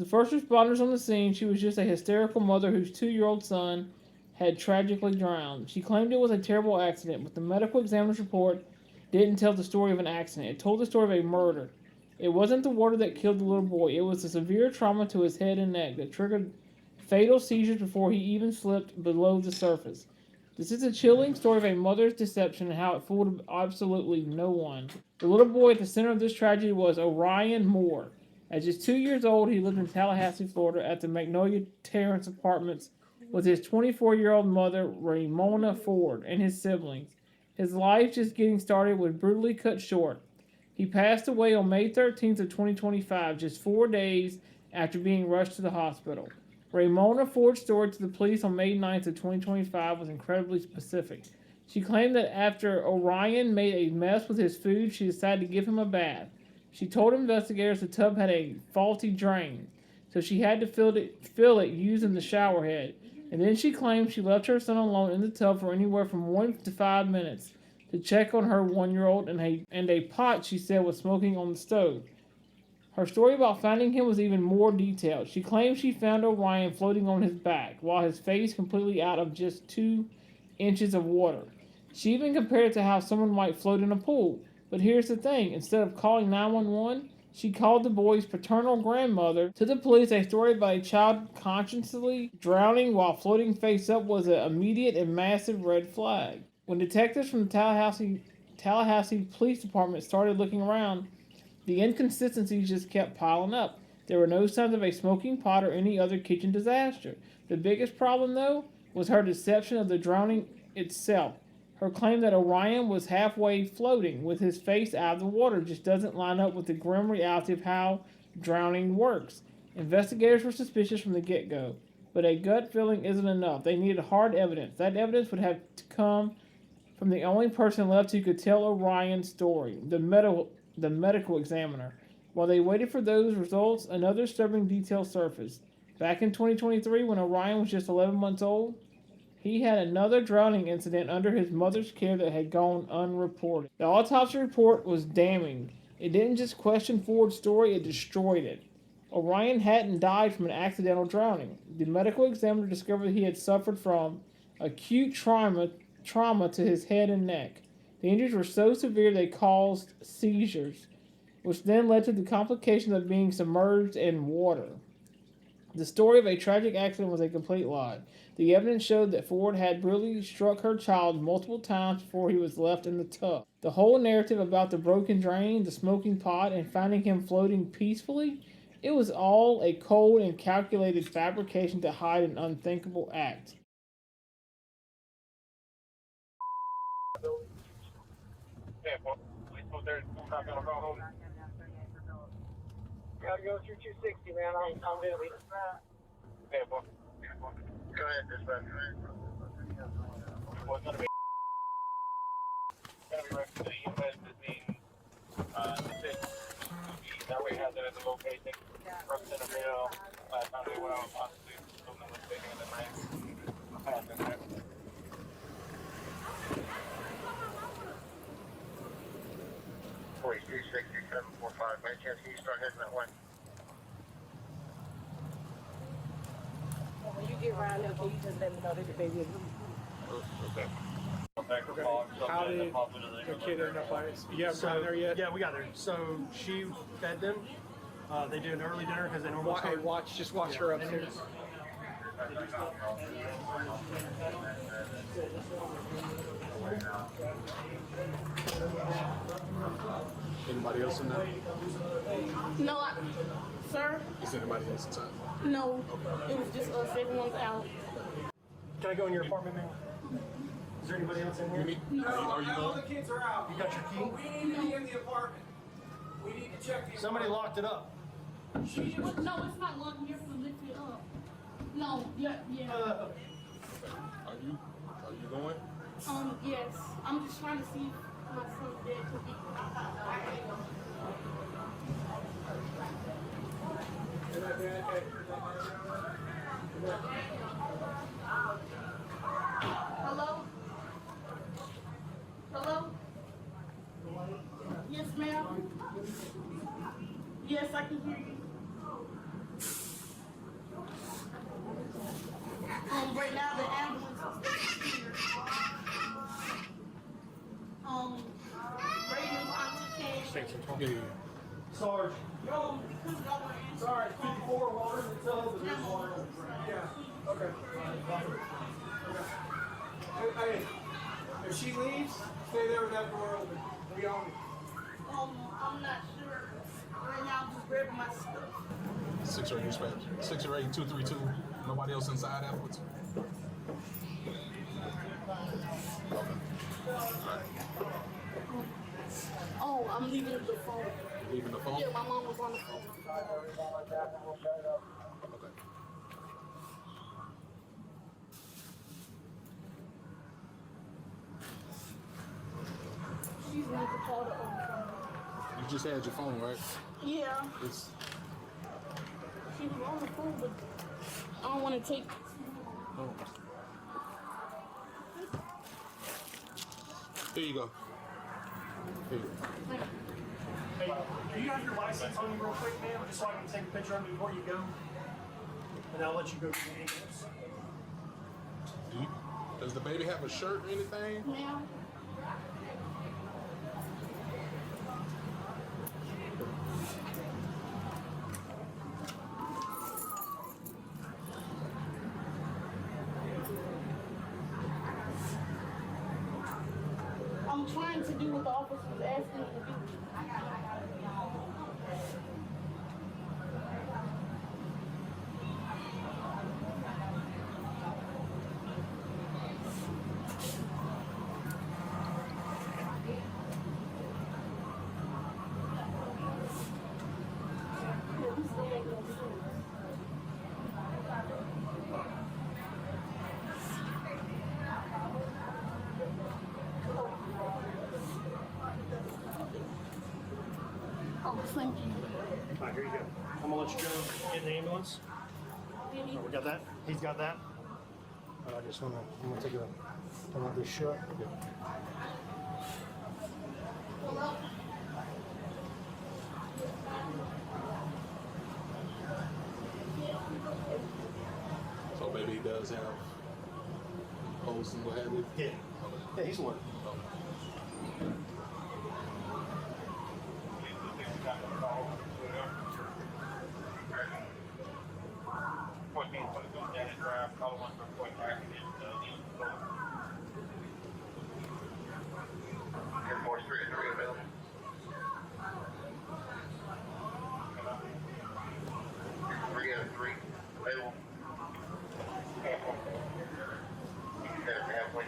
first responders on the scene, she was just a hysterical mother whose 2-year-old son had tragically drowned. She claimed it was a terrible accident, but the medical examiner's report didn't tell the story of an accident. It told the story of a murder. It wasn't the water that killed the little boy. It was the severe trauma to his head and neck that triggered fatal seizures before he even slipped below the surface. This is a chilling story of a mother's deception and how it fooled absolutely no one. The little boy at the center of this tragedy was Orion Moore. At just 2 years old, he lived in Tallahassee, Florida at the Magnolia Terrace Apartments with his 24-year-old mother, Ramona Ford, and his siblings. His life, just getting started, was brutally cut short. He passed away on May 13th of 2025, just 4 days after being rushed to the hospital. Ramona Ford's story to the police on May 9th of 2025 was incredibly specific. She claimed that after Orion made a mess with his food, she decided to give him a bath. She told investigators the tub had a faulty drain, so she had to fill it using the shower head. And then she claimed she left her son alone in the tub for anywhere from 1 to 5 minutes to check on her 1-year-old, and a pot she said was smoking on the stove. Her story about finding him was even more detailed. She claimed she found Orion floating on his back, while his face completely out of just 2 inches of water. She even compared it to how someone might float in a pool. But here's the thing, instead of calling 911, she called the boy's paternal grandmother. To the police, a story about a child consciously drowning while floating face up was an immediate and massive red flag. When detectives from the Tallahassee Police Department started looking around, the inconsistencies just kept piling up. There were no signs of a smoking pot or any other kitchen disaster. The biggest problem, though, was her deception of the drowning itself. Her claim that Orion was halfway floating with his face out of the water just doesn't line up with the grim reality of how drowning works. Investigators were suspicious from the get-go, but a gut feeling isn't enough. They needed hard evidence. That evidence would have to come from the only person left who could tell Orion's story, the medical examiner. While they waited for those results, another disturbing detail surfaced. Back in 2023, when Orion was just 11 months old, he had another drowning incident under his mother's care that had gone unreported. The autopsy report was damning. It didn't just question Ford's story, it destroyed it. Orion hadn't died from an accidental drowning. The medical examiner discovered he had suffered from acute trauma to his head and neck. The injuries were so severe they caused seizures, which then led to the complications of being submerged in water. The story of a tragic accident was a complete lie. The evidence showed that Ford had brutally struck her child multiple times before he was left in the tub. The whole narrative about the broken drain, the smoking pot, and finding him floating peacefully, it was all a cold and calculated fabrication to hide an unthinkable act. Gotta go through 260, man. I'm busy. Go ahead, dispatch. Well, it's gonna be right for the EMS. That means that way has it at the location. From Centerville, last time they went out, possibly, so no one's taking it at night. 426745. By chance, can you start heading that way? When you get around there, can you just let me know that the baby is Okay. How did the kid end up by it? You haven't gotten there yet? Yeah, we got there. So she fed them. They do an early dinner because they normally start. Just watch her upstairs. Anybody else in there? No, sir? Is anybody else inside? No. It was just us. Everyone's out. Can I go in your apartment, man? Is there anybody else in here? Are you All the kids are out. You got your key? We need to be in the apartment. We need to check the Somebody apartment. locked it up. No, it's not locked. You have to lift it up. No, yeah. Are you going? Yes. I'm just trying to see if my son's dead. Hello? Hello? Yes, ma'am. Yes, I can hear you. take some time. Yeah. Sarge. Sorry, 54 water until the there's water. Yeah. Okay. Hey, if she leaves, stay there with that door open. We own it. I'm not sure. Right now, I'm just grabbing my stuff. 6 dispatch. 68232. Nobody else inside afterwards. Oh, I'm leaving the phone. Leaving the phone? Yeah, my mom was on the phone. Okay. She's going to call the phone. You just had your phone, right? Yeah, It's she was on the phone, but I don't want to take. oh. Here you go. Here you go. Hey, do you have your license on you real quick, ma'am? Just so I can take a picture of you before you go. And I'll let you go to the ambulance. Does the baby have a shirt or anything? Now, I'm trying to do what the officer was asking me to do. Oh, thank you. All right, here you go. I'm gonna let you go get in the ambulance. Oh, we got that? He's got that? I just wanna, I'm gonna take a, I want this shut. So baby does have holes and what have you? Yeah. Yeah, he's alert. Air Force 3 and 3 available. Three out of 3 available. Halfway.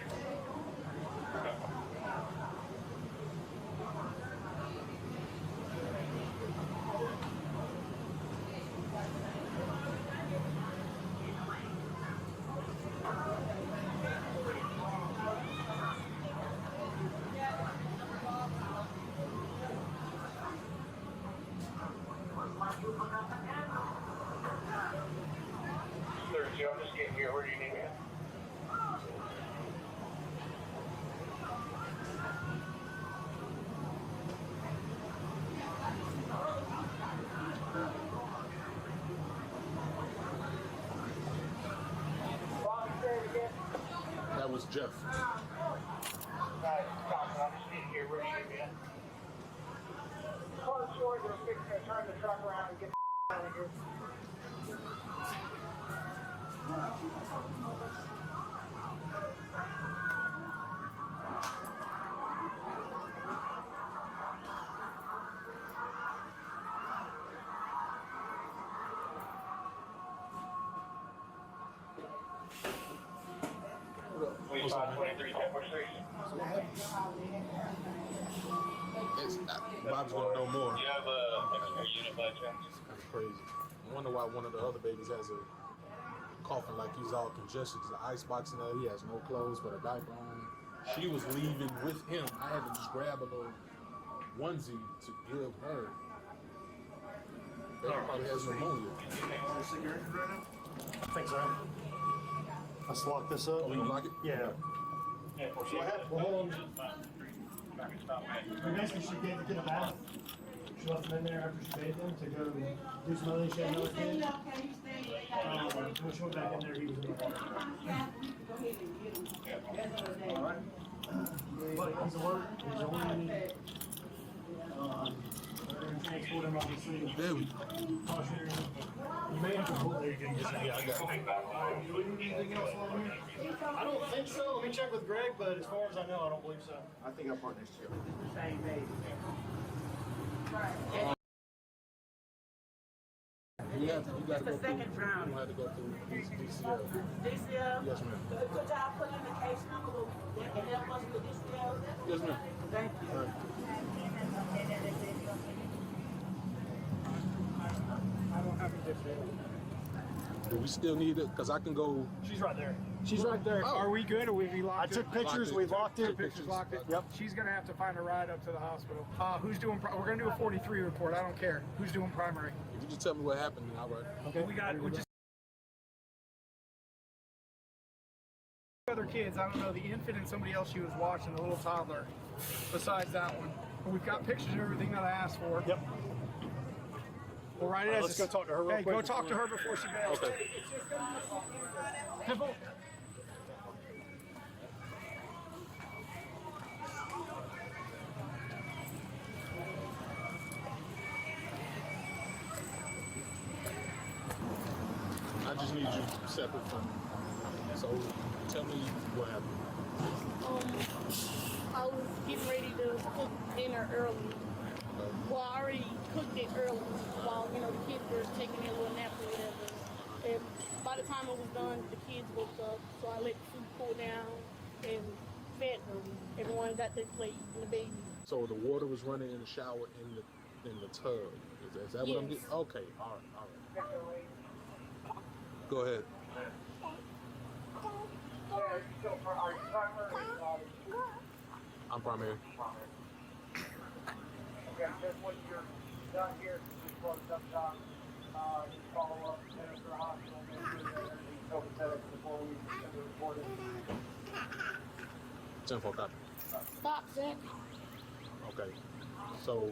I'm just getting here. Where do you need me? That was Jeff. Right, I'm just getting here. Where do you need me? Car storage. We're fixing to turn the truck around and get out of here. What's up, man? 23, 1046. Bob's gonna know more. You have a extra unit by chance? That's crazy. I wonder why one of the other babies has a coughing like he's all congested. There's an ice box in there. He has no clothes but a diaper on. She was leaving with him. I had to just grab a little onesie to give her. Baby probably has pneumonia. I think so. Let's lock this up. Oh, you lock it? Yeah. Go ahead. Well, hold on. Basically, she gave the kid a bath. She left him in there after she bathed him to go do some other shit. Another kid. When she went back in there, he was in the water. All right. But he's alert. He's only them about these things. There we go. You may have to pull there again. Yeah, I got it. Do we need anything else along here? I don't think so. Let me check with Greg, but as far as I know, I don't believe so. I think our partner's chill. Same baby. You got to go It's the through. second round. You have to go through DCL. DCL? Yes, ma'am. Could y'all put in the case number that can help us with DCL? Yes, ma'am. Thank you. All right. I don't have a different. Do we still need it? Because I can go. She's right there. She's right there. Oh. Are we good or we I locked took it? pictures. We locked it. Pictures locked it. Yep. She's gonna have to find a ride up to the hospital. Who's doing? We're gonna do a 43 report. I don't care. Who's doing primary? If you just tell me what happened, then I'll write. Okay. We just other kids. I don't know the infant and somebody else she was watching, the little toddler. Besides that one, but we've got pictures of everything that I asked for. Yep. We'll write it as. Let's go talk to her real Hey, quick. go talk to her before she bails. Okay. Pimple. I just need you separate from me. So tell me what happened. I was getting ready to cook dinner early. Well, I already cooked it early while, you know, the kids were taking their little nap or whatever. And by the time it was done, the kids woke up, so I let the food cool down and fed them. Everyone got their plate and the baby. So the water was running in the shower in the tub. Is that what I'm Yes. getting? Okay. All right. Go ahead. So for our primary, I'm primary. okay, just when you're done here, just close up shop, just follow up, minister hospital, make sure that everything's copacetic before we send the report in. 10-4 copy. Stop, Zach. Okay. So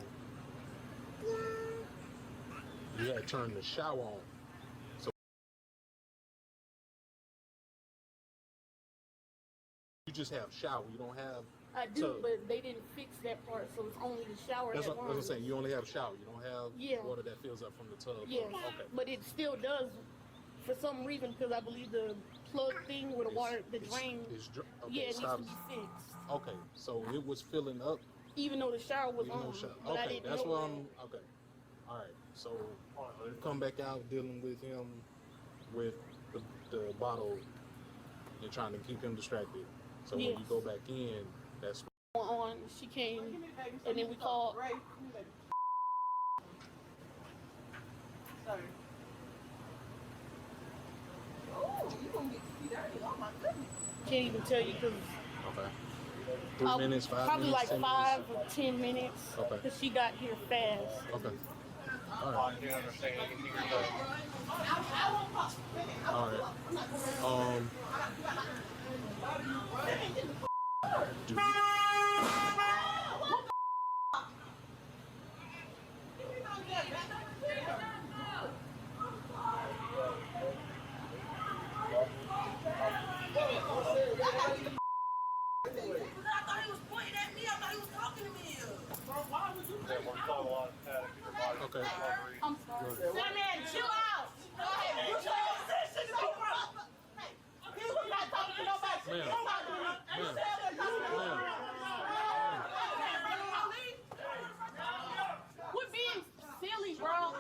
you had turned the shower on. So you just have shower. You don't have. I do, So- but they didn't fix that part, so it's only the shower That's that what I'm runs. saying. You only have shower. You don't have Yeah. water that fills up from the tub. Yes, Okay. but it still does for some reason because I believe the plug thing where the water, the drain, Okay, yeah, it needs to stop. be fixed. Okay, so it was filling up. Even though the shower was Even on, though shower. but I Okay, didn't that's know what that. I'm. Okay, all right. So you come back out dealing with him with the bottle and trying to keep him distracted. So when you Yes. go back in, that's On, she came, and then we called. Can't even tell you because okay. 3 minutes, 5 probably minutes, like 10 5 or 10 minutes Okay. because she got here fast. Okay. All right. You understand anything you're doing? All right. Do you- Yeah, we're still a lot of static in your body. Okay. I'm sorry. Man, chill out. Go ahead. Put your position. He was not talking to nobody. Ma'am. He's talking to me. Ma'am. Ma'am. Quit being silly, bro.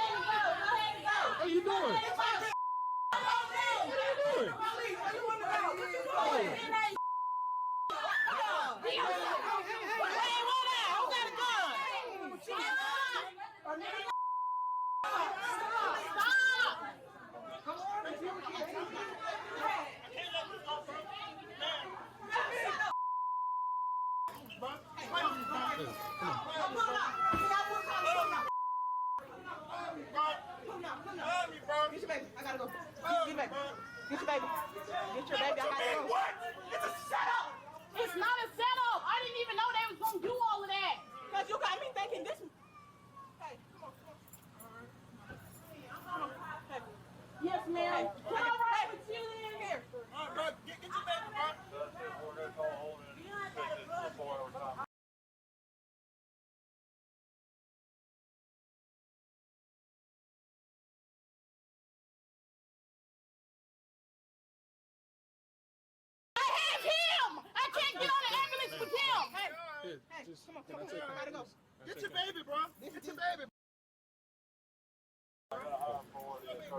What are you doing? Get your baby. I gotta go. Get your baby. Get your baby. Get your baby. I gotta go. What? It's a setup! It's not a setup. I didn't even know they was gonna do all of that. Cause you got me thinking this. Hey, come on. Hey. Yes, ma'am. Here, Hey, just, come on, can come I on. take him? Gotta go. Can I Get take your him? baby, bro. Get your baby.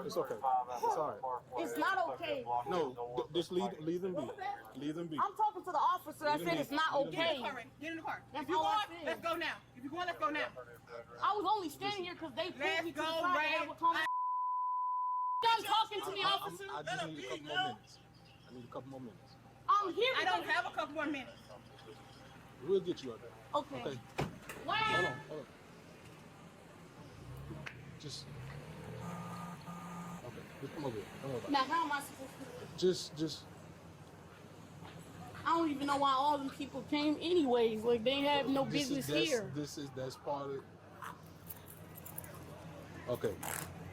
It's okay. It's all right. It's not okay. No, just leave them be. Leave them be. I'm talking to the officer that said it's not Get in okay. the car, Ray. Get in the car. That's If you all I going, said. let's go now. If you going, let's go now. I was only standing here because they pulled Let's me to the go, side Ray. to have a conversation. Done talking to me, officer. I just need a couple more minutes. I need a couple more minutes. I'm here. I don't have a couple more minutes. We'll get you out there. Okay. Okay. Why? Hold on. Just. Okay. Just come over here. Don't worry about Now, how am I supposed to do it? it. Just. I don't even know why all them people came anyways. Like, they have no business here. That's part of. Okay.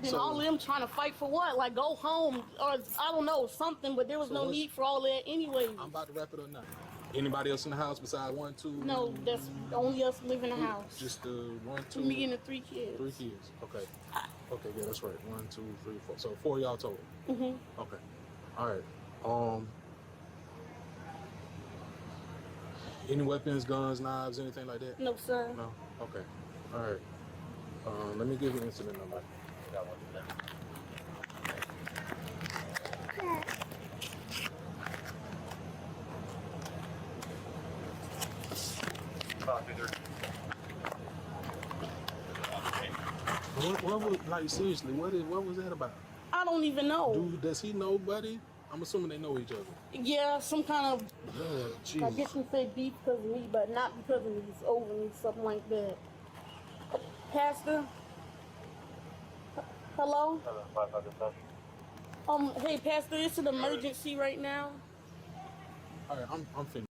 Then all of them trying to fight for what? Like, go home or I don't know, something, but there was So no what's- need for all that anyways. I'm about to wrap it up now. Anybody else in the house besides 1, 2? No, that's only us live in the house. Just the 1, 2. Me and the 3 kids. 3 kids. Okay. Okay, yeah, that's right. 1, 2, 3, 4. So 4 of y'all total. Mm-hmm. Okay. All right. Any weapons, guns, knives, anything like that? No, sir. No. Okay. All right. Let me give you incident number. What was, like, seriously, what was that about? I don't even know. Does he know Buddy? I'm assuming they know each other. Yeah, some kind of, Yeah, I guess you say beef because of me, but not because of me. It's over me, something like that. Pastor? Hello? Hey, Pastor, it's an emergency right now. All right, I'm finished.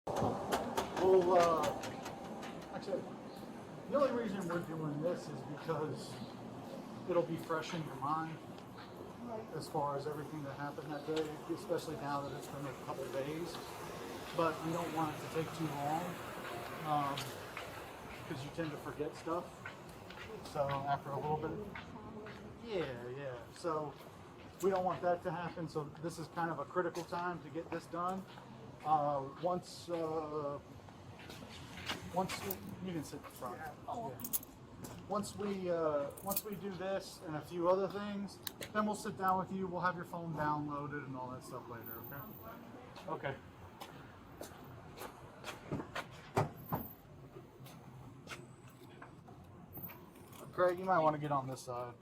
Well, actually, the only reason we're doing this is because it'll be fresh in your mind as far as everything that happened that day, especially now that it's been a couple of days. But we don't want it to take too long because you tend to forget stuff. So after a little bit, yeah. So we don't want that to happen. So this is kind of a critical time to get this done. Once you can sit in front. Yeah. Once we do this and a few other things, then we'll sit down with you. We'll have your phone downloaded and all that stuff later. Okay. Okay. Craig, you might want to get on this side.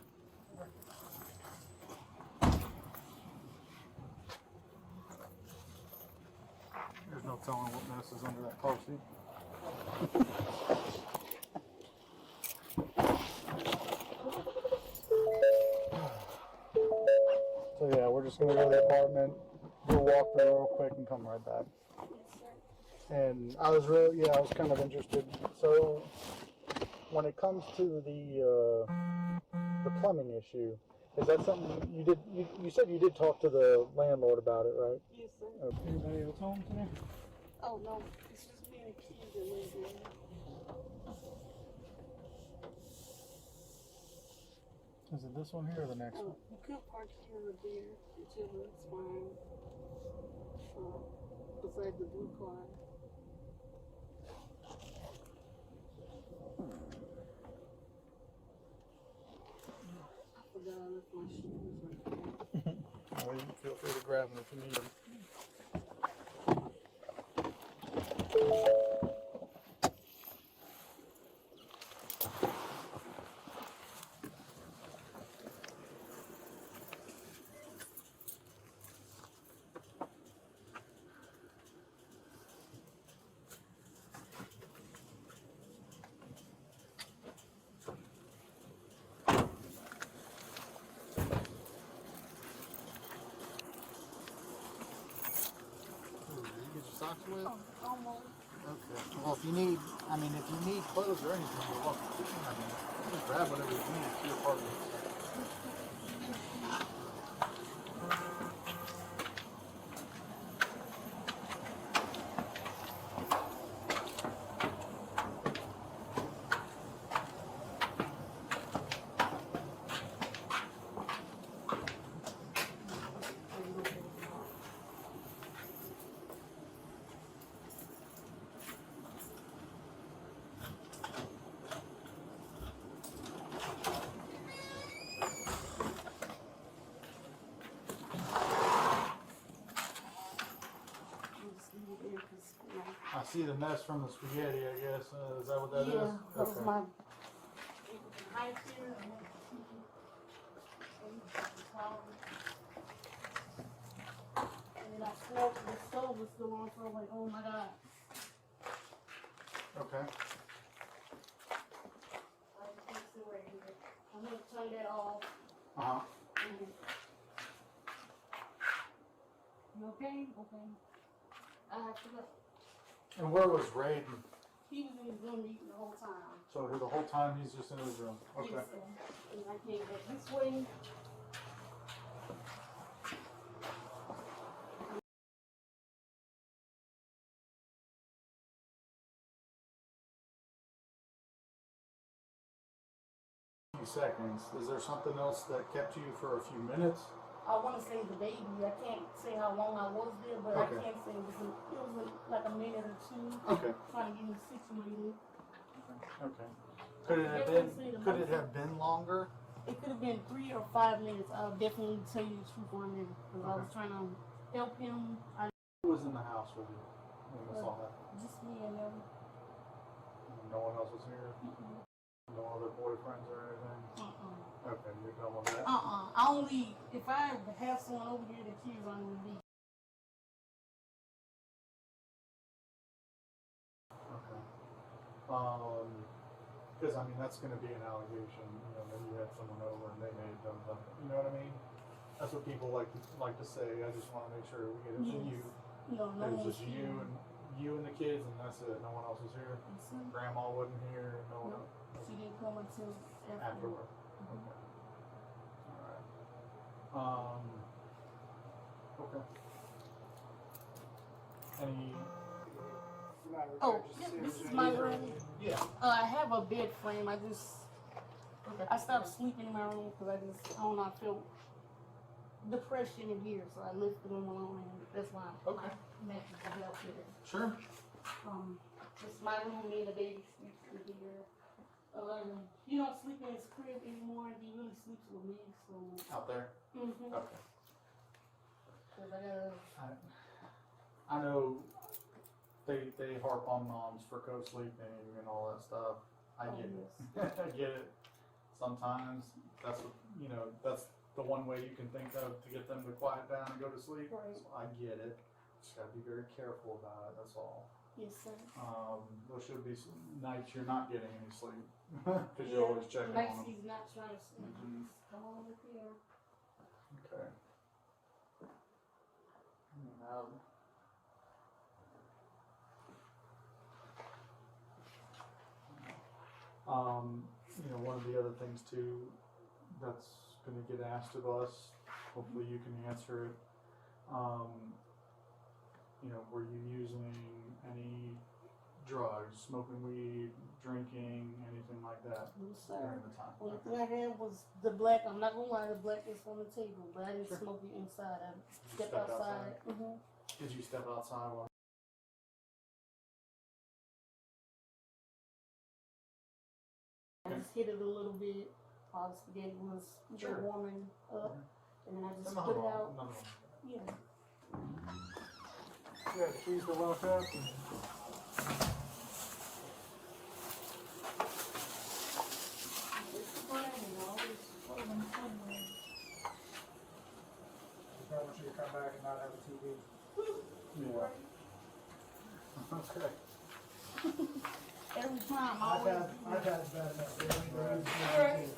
There's no telling what mess is under that car seat. So yeah, we're just gonna go to the apartment, do a walkthrough real quick, and come right back. And I was kind of interested. So when it comes to the plumbing issue, is that something you did? You said you did talk to the landlord about it, right? Yes, sir. Okay. Anybody else home today? Oh, no. It's just me and the kids that live there. Is it this one here or the next one? You could park here or there. Whichever is fine. Beside the blue car. I forgot I left my shoes right there. Well, you can feel free to grab them if you need them. Socks with? Almost. Okay. Well, if you need clothes or anything, you're welcome. Just grab whatever you need to your apartment. see the mess from the spaghetti, I guess. Is that what that is? Yeah, that was Okay. my high chair. And I smelled the stove was still on, so I was like, oh my god. Okay. I just fix it right here. I'm gonna turn that off. Uh-huh. You okay? Okay. I have to go. And where was Raiden? He was in his room eating the whole time. So the whole time he's just in his room. Okay. Yes, sir. And I came back this way. Few seconds. Is there something else that kept you for a few minutes? I want to say the baby. I can't say how long I was there, but Okay. I can't say it was like a minute or two. Okay. Trying to get me situated. Okay. Could it have been longer? It could have been 3 or 5 minutes. I'll definitely tell you the truth on it because I was trying to help him. Who was in the house with you when this all happened? Just me and them. No one else was here? No other boyfriends or anything? Okay, you're done with that? I only, if I have someone over here, the kids aren't going to be. Okay. Because I mean that's going to be an allegation. You know, maybe you had someone over and they may have done something. You know what I mean? That's what people like to say. I just want to make sure we get it from you. No, no It one was was just here. you and the kids, and that's it. No one else was here. Yes, sir. Grandma wasn't here. No one No. She didn't come until afterward. Okay. All right. Okay. Any? Oh, this is my room. Yeah. I have a bed frame. I stopped sleeping in my room because I don't know, I felt depression in here, so I left the room alone, and that's why Okay. my mattress is out there. Sure. This is my room. Me and the baby sleeps in here. You don't sleep in his crib anymore. He really sleeps with me, so. Out there. Mm-hmm. Okay. Cause I gotta. I know they harp on moms for co-sleeping and all that stuff. I get it. I get it. Sometimes that's what, that's the one way you can think of to get them to quiet down and go to sleep. Right. So I get it. Just gotta be very careful about it. That's all. Yes, sir. There should be some nights you're not getting any sleep because you're always checking on them. He's not trying to sleep. Come on over here. Okay. One of the other things too that's going to get asked of us, hopefully you can answer it. Were you using any drugs, smoking weed, drinking, anything like that No, sir. during the time? Only thing I had was the black. I'm not gonna lie, the black is on the table, but I didn't smoke it inside. I stepped stepped outside. outside? Did you step outside while? I just hit it a little bit while the spaghetti was Sure. warming up, and then I just Nothing put it wrong. out. Nothing wrong. Yeah. Yeah, the keys to lock up. It's fine, and always closing somewhere. I want you to come back and not have a TV. Yeah. Okay. Every time, I I've always. had bad enough. Right.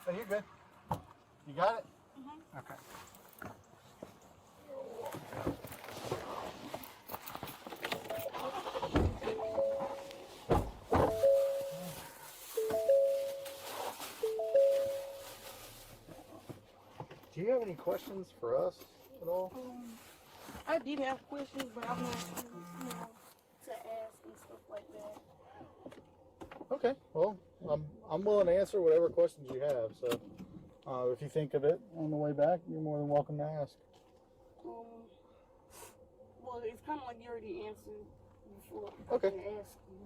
So you're good. You got it? Okay. Do you have any questions for us? at all? I did have questions, but I'm not sure, to ask and stuff like that. Okay, well, I'm willing to answer whatever questions you have. So, if you think of it on the way back, you're more than welcome to ask. Well, it's kind of like you already answered before. Okay. I asked you.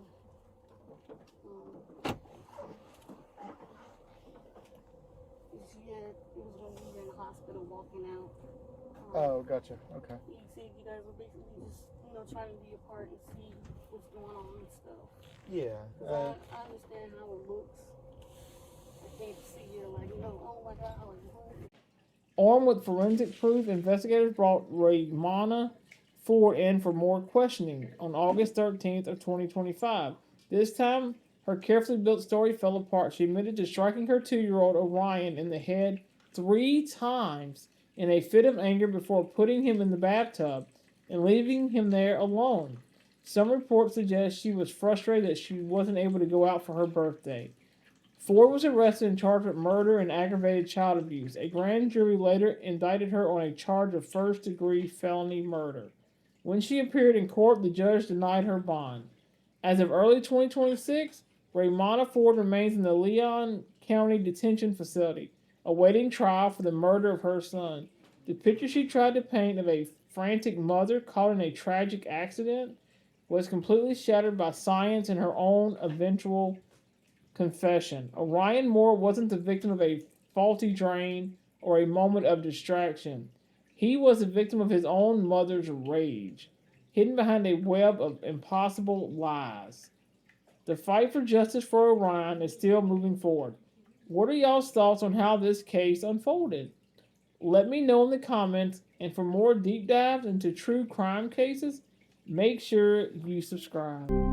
It was when you were in the hospital walking out. Oh, gotcha. Okay. You said you guys were basically just, trying to be apart and see what's going on and stuff. Yeah. 'Cause I understand how it looks. I can't see it like, oh my God, like what? Armed with forensic proof, investigators brought Raymana Ford in for more questioning on August 13th of 2025. This time, her carefully built story fell apart. She admitted to striking her 2-year-old Orion in the head 3 times in a fit of anger before putting him in the bathtub and leaving him there alone. Some reports suggest she was frustrated that she wasn't able to go out for her birthday. Ford was arrested and charged with murder and aggravated child abuse. A grand jury later indicted her on a charge of first-degree felony murder. When she appeared in court, the judge denied her bond. As of early 2026, Raymana Ford remains in the Leon County Detention Facility, awaiting trial for the murder of her son. The picture she tried to paint of a frantic mother caught in a tragic accident was completely shattered by science and her own eventual confession. Orion Moore wasn't the victim of a faulty drain or a moment of distraction. He was the victim of his own mother's rage, hidden behind a web of impossible lies. The fight for justice for Orion is still moving forward. What are y'all's thoughts on how this case unfolded? Let me know in the comments, and for more deep dives into true crime cases, make sure you subscribe.